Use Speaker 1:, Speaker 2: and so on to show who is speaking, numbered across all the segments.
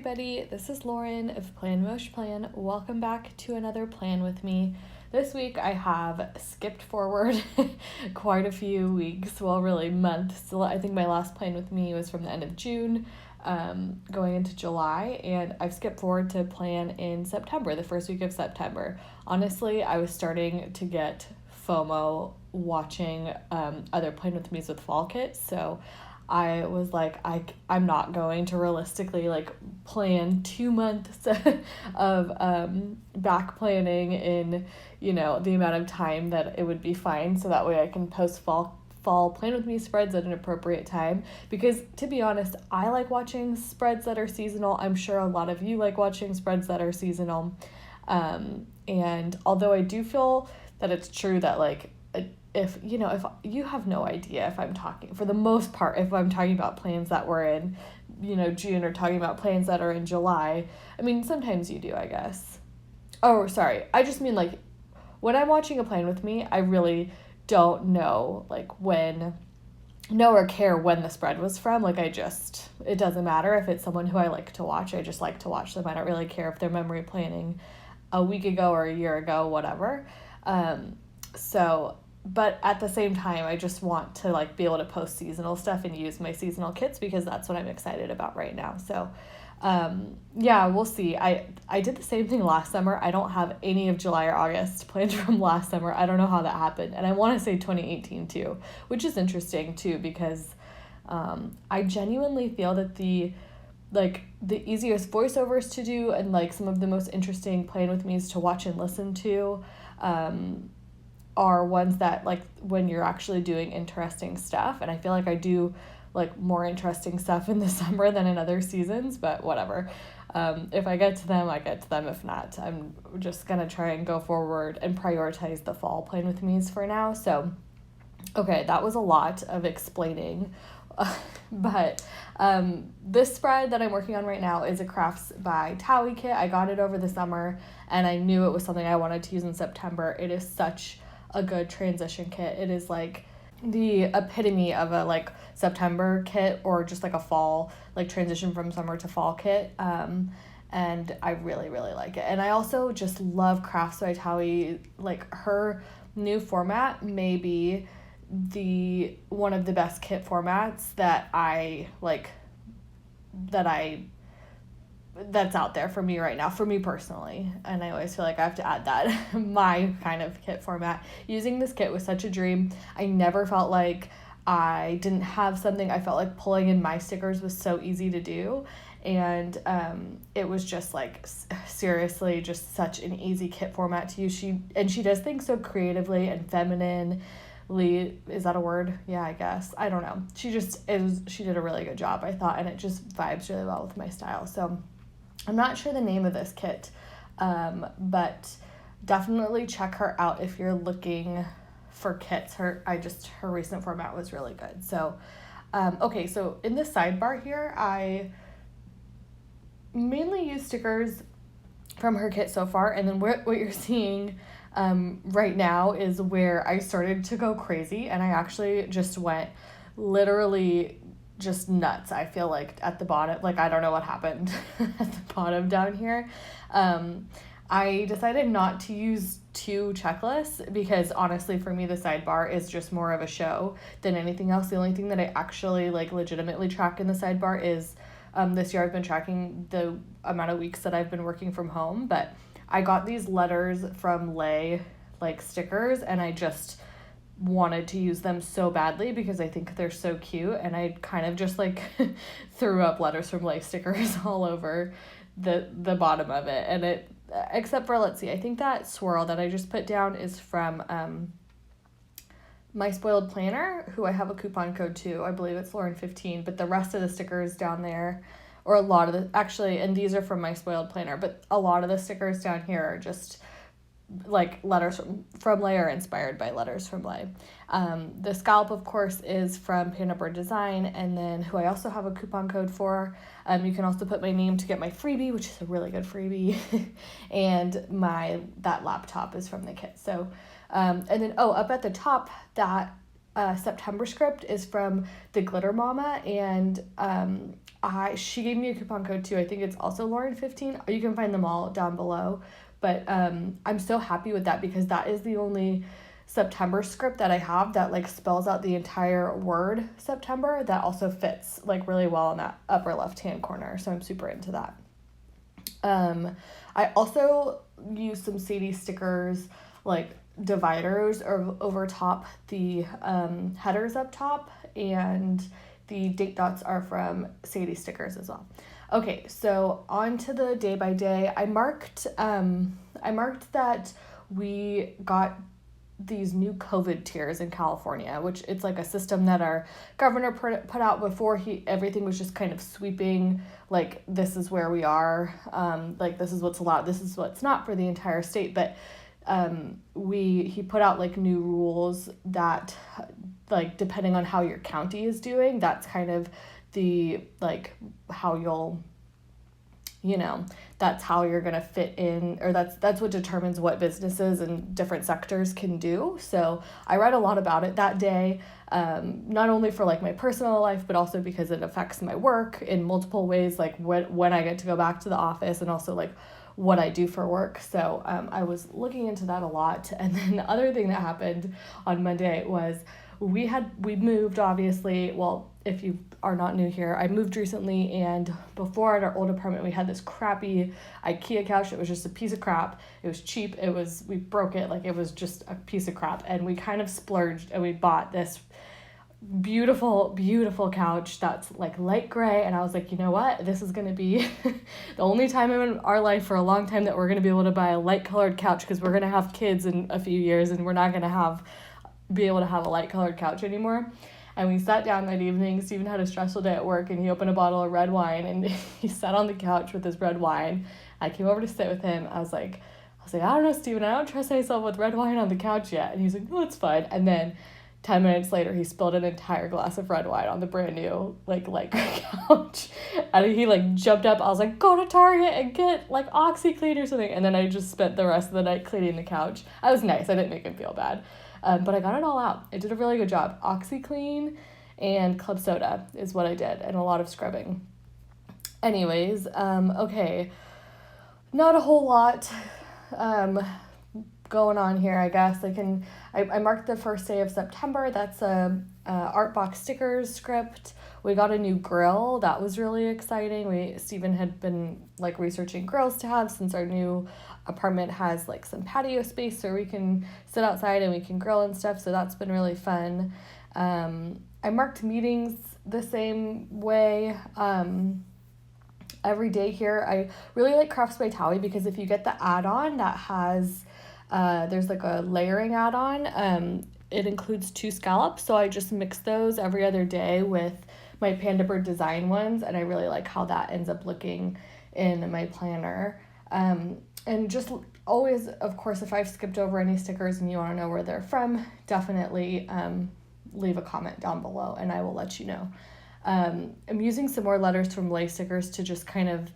Speaker 1: everybody, this is Lauren of Plan Mosh Plan. Welcome back to another plan with me. This week I have skipped forward quite a few weeks, well really months. So I think my last plan with me was from the end of June going into July, and I've skipped forward to plan in September, the first week of September. Honestly, I was starting to get FOMO watching other plan with me's with fall kits, so I was like, I'm not going to realistically plan 2 months of back planning in, the amount of time that it would be fine, so that way I can post fall plan with me spreads at an appropriate time. Because to be honest, I like watching spreads that are seasonal. I'm sure a lot of you like watching spreads that are seasonal. And although I do feel that it's true that if you have no idea if I'm talking, for the most part, if I'm talking about plans that were in, June, or talking about plans that are in July. I mean, sometimes you do, I guess. Oh, sorry. I just mean when I'm watching a plan with me, I really don't know or care when the spread was from. It doesn't matter if it's someone who I like to watch. I just like to watch them. I don't really care if they're memory planning a week ago or a year ago, whatever. But at the same time, I just want to be able to post seasonal stuff and use my seasonal kits because that's what I'm excited about right now. So, yeah, we'll see. I did the same thing last summer. I don't have any of July or August planned from last summer. I don't know how that happened. And I want to say 2018 too, which is interesting too, because, I genuinely feel that the easiest voiceovers to do and some of the most interesting plan with me's to watch and listen to, are ones that when you're actually doing interesting stuff. And I feel like I do more interesting stuff in the summer than in other seasons, but whatever. If I get to them, I get to them. If not, I'm just gonna try and go forward and prioritize the fall plan with me's for now. So okay, that was a lot of explaining. But this spread that I'm working on right now is a Crafts by Thaowie kit. I got it over the summer and I knew it was something I wanted to use in September. It is such a good transition kit. It is the epitome of a September kit, or just a fall transition from summer to fall kit. And I really, really like it. And I also just love Crafts by Thaowie. Her new format may be one of the best kit formats that's out there for me right now, for me personally. And I always feel like I have to add that my kind of kit format. Using this kit was such a dream. I never felt like I didn't have something. I felt like pulling in my stickers was so easy to do, and it was just seriously just such an easy kit format to use. She does things so creatively and feminine. Is that a word? Yeah, I guess. I don't know. She did a really good job, I thought, and it just vibes really well with my style. So I'm not sure the name of this kit, but definitely check her out if you're looking for kits. Her recent format was really good. So, okay, so in this sidebar here, I mainly use stickers from her kit so far, and then what you're seeing right now is where I started to go crazy, and I actually just went literally just nuts. I feel like at the bottom, I don't know what happened at the bottom down here. I decided not to use 2 checklists because honestly for me the sidebar is just more of a show than anything else. The only thing that I actually legitimately track in the sidebar is this year I've been tracking the amount of weeks that I've been working from home, but I got these letters from Lay stickers, and I just wanted to use them so badly because I think they're so cute, and I kind of just threw up letters from Lay stickers all over the bottom of it. And it, except for, let's see, I think that swirl that I just put down is from My Spoiled Planner, who I have a coupon code to. I believe it's Lauren15, but the rest of the stickers down there, or a lot of actually, and these are from My Spoiled Planner, but a lot of the stickers down here are just letters from Lay, or inspired by letters from Lay. The scalp, of course, is from Panda Bird Design, and then who I also have a coupon code for. You can also put my name to get my freebie, which is a really good freebie, and that laptop is from the kit. So, and then up at the top, that September script is from the Glitter Mama, and she gave me a coupon code too. I think it's also Lauren15. You can find them all down below. But I'm so happy with that because that is the only September script that I have that like spells out the entire word September that also fits like really well in that upper left hand corner. So I'm super into that. I also use some Sadie stickers, like dividers over top the headers up top, and the date dots are from Sadie stickers as well. Okay, so on to the day by day. I marked that we got these new COVID tiers in California, which it's like a system that our governor put out before everything was just kind of sweeping, like this is where we are, like this is what's allowed, this is what's not for the entire state. But he put out like new rules that like depending on how your county is doing, that's kind of the like how you'll, that's how you're going to fit in, or that's what determines what businesses and different sectors can do. So I read a lot about it that day, not only for like my personal life, but also because it affects my work in multiple ways, like when I get to go back to the office and also like what I do for work. So I was looking into that a lot. And then the other thing that happened on Monday was we moved, obviously. Well, if you are not new here, I moved recently, and before at our old apartment we had this crappy IKEA couch. It was just a piece of crap. It was cheap. We broke it, like it was just a piece of crap, and we kind of splurged and we bought this beautiful couch that's like light gray. And I was like, you know what, this is going to be the only time in our life for a long time that we're going to be able to buy a light colored couch, because we're going to have kids in a few years and we're not going to be able to have a light colored couch anymore. And we sat down that evening. Steven had a stressful day at work, and he opened a bottle of red wine, and he sat on the couch with his red wine. I came over to sit with him. I was like, I don't know, Steven, I don't trust myself with red wine on the couch yet. And he's like, no, it's fine. And then 10 minutes later, he spilled an entire glass of red wine on the brand new, like, light gray couch. And he, like, jumped up. I was like, go to Target and get, like, OxyClean or something. And then I just spent the rest of the night cleaning the couch. I was nice. I didn't make him feel bad. But I got it all out. I did a really good job. OxyClean and Club Soda is what I did, and a lot of scrubbing. Anyways, okay. Not a whole lot going on here, I guess. I marked the first day of September. That's a Art Box Stickers script. We got a new grill. That was really exciting. Steven had been like researching grills to have, since our new apartment has like some patio space where we can sit outside and we can grill and stuff. So that's been really fun. I marked meetings the same way. Every day here, I really like Crafts by Thaowie, because if you get the add-on that has, there's like a layering add-on, it includes 2 scallops. So I just mix those every other day with my Panda Bird design ones, and I really like how that ends up looking in my planner. And just always, of course, if I've skipped over any stickers and you want to know where they're from, definitely leave a comment down below and I will let you know. I'm using some more letters from Lay Stickers to just kind of,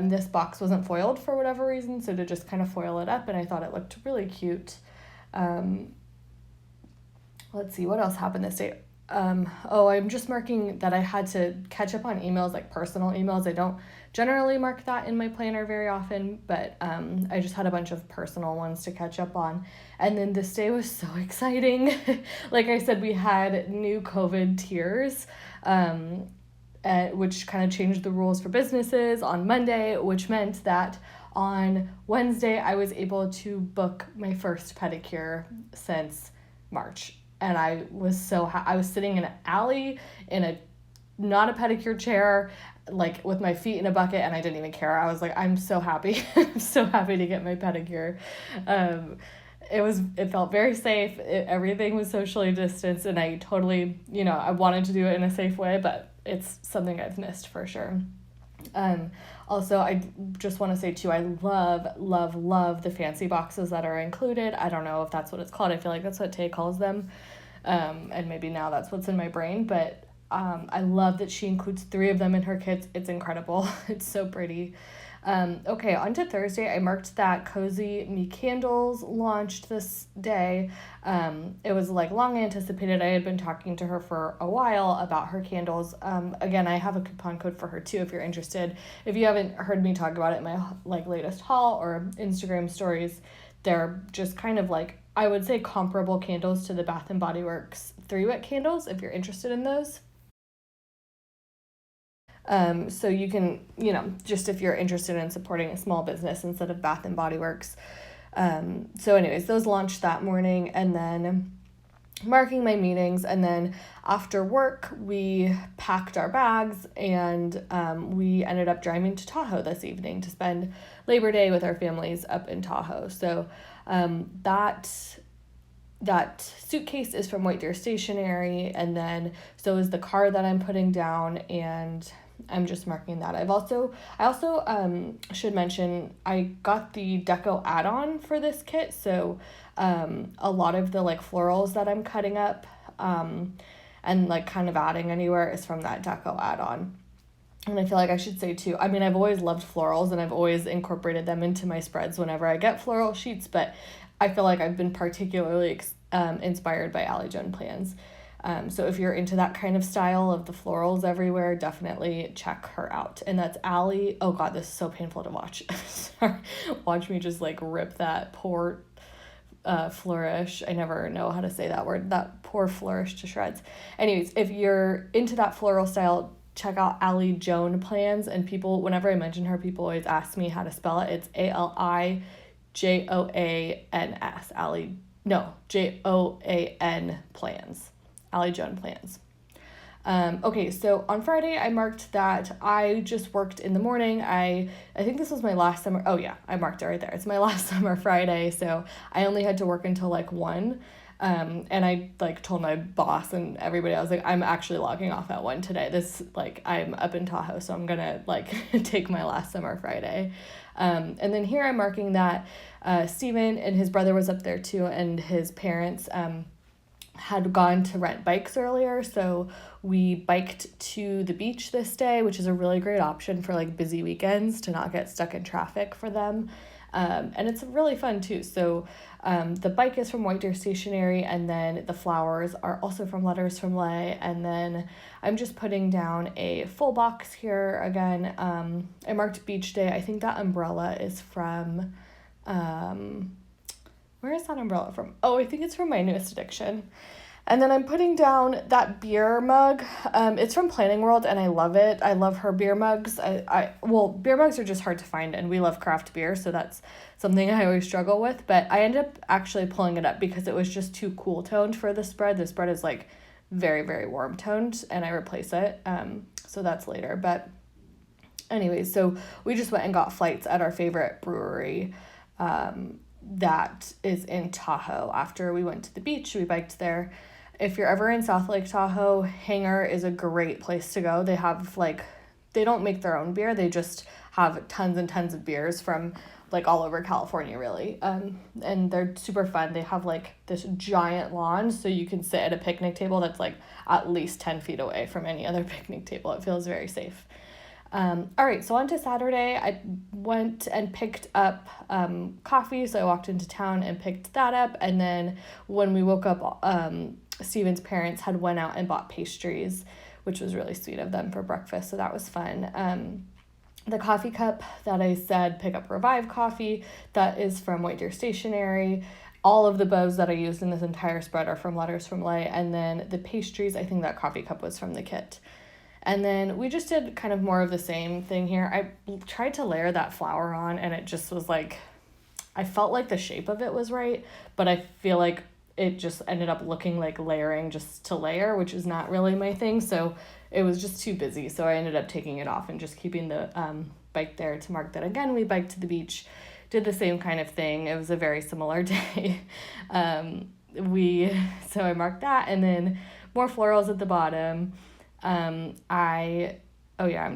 Speaker 1: this box wasn't foiled for whatever reason, so to just kind of foil it up, and I thought it looked really cute. Let's see, what else happened this day? I'm just marking that I had to catch up on emails, like personal emails. I don't generally mark that in my planner very often, but I just had a bunch of personal ones to catch up on. And then this day was so exciting. Like I said, we had new COVID tiers, which kind of changed the rules for businesses on Monday, which meant that on Wednesday I was able to book my first pedicure since March. And I was I was sitting in an alley in not a pedicure chair, like with my feet in a bucket, and I didn't even care. I was like, I'm so happy. I'm so happy to get my pedicure. It felt very safe. Everything was socially distanced, and I totally, I wanted to do it in a safe way, but it's something I've missed for sure. Also, I just want to say too, I love the fancy boxes that are included. I don't know if that's what it's called. I feel like that's what Tay calls them. And maybe now that's what's in my brain, but I love that she includes 3 of them in her kits. It's incredible. It's so pretty. Okay, on to Thursday. I marked that Cozy Me Candles launched this day. It was like long anticipated. I had been talking to her for a while about her candles. Again, I have a coupon code for her too if you're interested. If you haven't heard me talk about it in my like latest haul or Instagram stories, they're just kind of like, I would say, comparable candles to the Bath and Body Works 3-wick candles if you're interested in those. So you can, just if you're interested in supporting a small business instead of Bath and Body Works. So anyways, those launched that morning, and then marking my meetings, and then after work we packed our bags, and we ended up driving to Tahoe this evening to spend Labor Day with our families up in Tahoe. So that suitcase is from White Deer Stationery, and then so is the card that I'm putting down, and I'm just marking that. I also should mention I got the deco add-on for this kit, so a lot of the like florals that I'm cutting up and like kind of adding anywhere is from that deco add-on. And I feel like I should say too, I mean, I've always loved florals and I've always incorporated them into my spreads whenever I get floral sheets, but I feel like I've been particularly inspired by Allie Joan plans. So if you're into that kind of style of the florals everywhere, definitely check her out. And that's Allie. Oh God, this is so painful to watch. Sorry. Watch me just like rip that poor flourish. I never know how to say that word. That poor flourish to shreds. Anyways, if you're into that floral style, check out Allie Joan plans. And people, whenever I mention her, people always ask me how to spell it. It's ALIJOANS. JOAN plans. Allie Joan plans. Okay, so on Friday I marked that I just worked in the morning. I think this was my last summer. Oh yeah, I marked it right there. It's my last summer Friday, so I only had to work until like 1. And I like told my boss and everybody, I was like, I'm actually logging off at 1 today. This like I'm up in Tahoe, so I'm gonna like take my last summer Friday. And then here I'm marking that Steven and his brother was up there too, and his parents had gone to rent bikes earlier, so we biked to the beach this day, which is a really great option for like busy weekends to not get stuck in traffic for them. And it's really fun too. So the bike is from White Deer Stationery, and then the flowers are also from Letters from Lay. And then I'm just putting down a full box here again. I marked beach day. I think that umbrella is from where is that umbrella from? Oh, I think it's from My Newest Addiction. And then I'm putting down that beer mug. It's from Planning World, and I love it. I love her beer mugs. Well, beer mugs are just hard to find, and we love craft beer, so that's something I always struggle with. But I ended up actually pulling it up because it was just too cool toned for the spread. The spread is like very, very warm toned, and I replace it. So that's later. But anyways, so we just went and got flights at our favorite brewery. That is in Tahoe. After we went to the beach, we biked there. If you're ever in South Lake Tahoe, Hangar is a great place to go. They have they don't make their own beer. They just have tons and tons of beers from like all over California, really. And they're super fun. They have like this giant lawn, so you can sit at a picnic table that's like at least 10 feet away from any other picnic table. It feels very safe. All right, so on to Saturday, I went and picked up coffee, so I walked into town and picked that up, and then when we woke up, Steven's parents had went out and bought pastries, which was really sweet of them for breakfast, so that was fun. The coffee cup that I said, pick up Revive coffee, that is from White Deer Stationery. All of the bows that I used in this entire spread are from Letters from Lay, and then the pastries, I think that coffee cup was from the kit. And then we just did kind of more of the same thing here. I tried to layer that flower on, and it just was like, I felt like the shape of it was right, but I feel like it just ended up looking like layering just to layer, which is not really my thing. So it was just too busy. So I ended up taking it off and just keeping the bike there to mark that again. We biked to the beach, did the same kind of thing. It was a very similar day. So I marked that, and then more florals at the bottom. I'm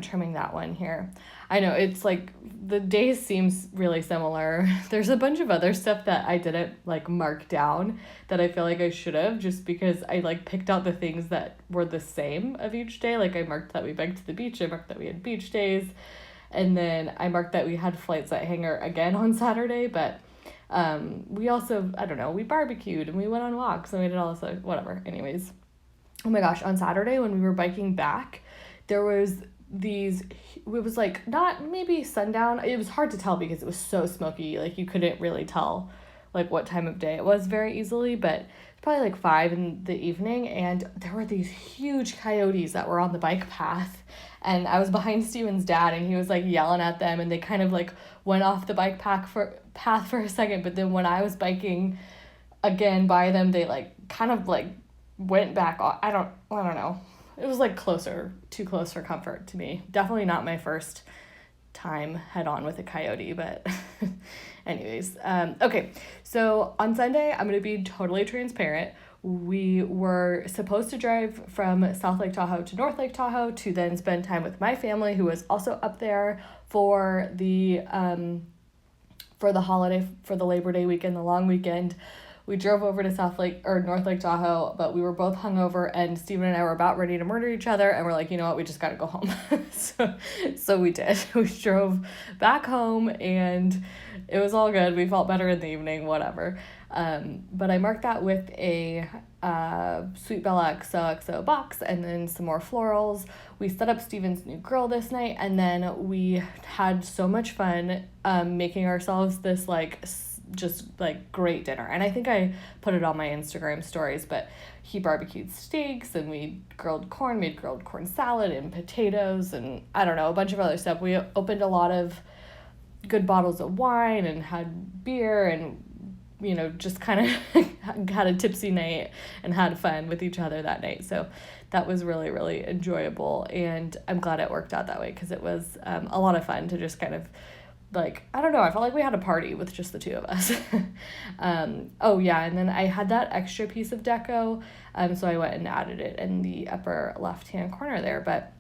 Speaker 1: trimming that one here. I know it's like the days seems really similar. There's a bunch of other stuff that I didn't like mark down that I feel like I should have, just because I like picked out the things that were the same of each day. Like I marked that we biked to the beach. I marked that we had beach days. And then I marked that we had flights at Hangar again on Saturday, but we also, I don't know, we barbecued and we went on walks and we did all this, like, whatever. Anyways, oh my gosh, on Saturday when we were biking back, there was these, it was like not maybe sundown. It was hard to tell because it was so smoky. Like you couldn't really tell like what time of day it was very easily, but it's probably like 5 in the evening, and there were these huge coyotes that were on the bike path, and I was behind Steven's dad and he was like yelling at them, and they kind of like went off the bike path for a second, but then when I was biking again by them, they like kind of like went back off. I don't know. It was like too close for comfort to me. Definitely not my first time head on with a coyote, but anyways, okay. So on Sunday, I'm going to be totally transparent. We were supposed to drive from South Lake Tahoe to North Lake Tahoe to then spend time with my family, who was also up there for the holiday, for the Labor Day weekend, the long weekend. We drove over to North Lake Tahoe, but we were both hungover, and Steven and I were about ready to murder each other, and we're like, you know what, we just got to go home. So we did. We drove back home, and it was all good. We felt better in the evening, whatever. But I marked that with a Sweet Bella XOXO box and then some more florals. We set up Steven's new grill this night, and then we had so much fun making ourselves this just like great dinner. And I think I put it on my Instagram stories, but he barbecued steaks and we made grilled corn salad and potatoes and I don't know, a bunch of other stuff. We opened a lot of good bottles of wine and had beer and, you know, just kind of had a tipsy night and had fun with each other that night. So that was really, really enjoyable. And I'm glad it worked out that way, because it was a lot of fun to just kind of like, I don't know, I felt like we had a party with just the two of us. Oh yeah, and then I had that extra piece of deco, so I went and added it in the upper left-hand corner there. But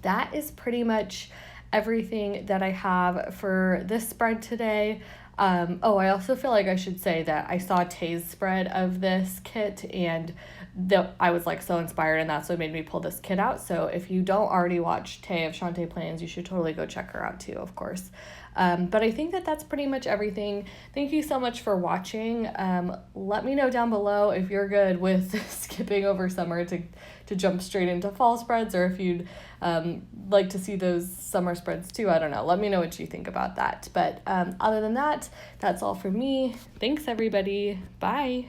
Speaker 1: that is pretty much everything that I have for this spread today. I also feel like I should say that I saw Tay's spread of this kit, and I was like so inspired, and that's what made me pull this kit out. So if you don't already watch Tay of Shantae Plans, you should totally go check her out too, of course. But I think that that's pretty much everything. Thank you so much for watching. Let me know down below if you're good with skipping over summer to jump straight into fall spreads, or if you'd like to see those summer spreads too. I don't know. Let me know what you think about that. But other than that, that's all for me. Thanks, everybody. Bye.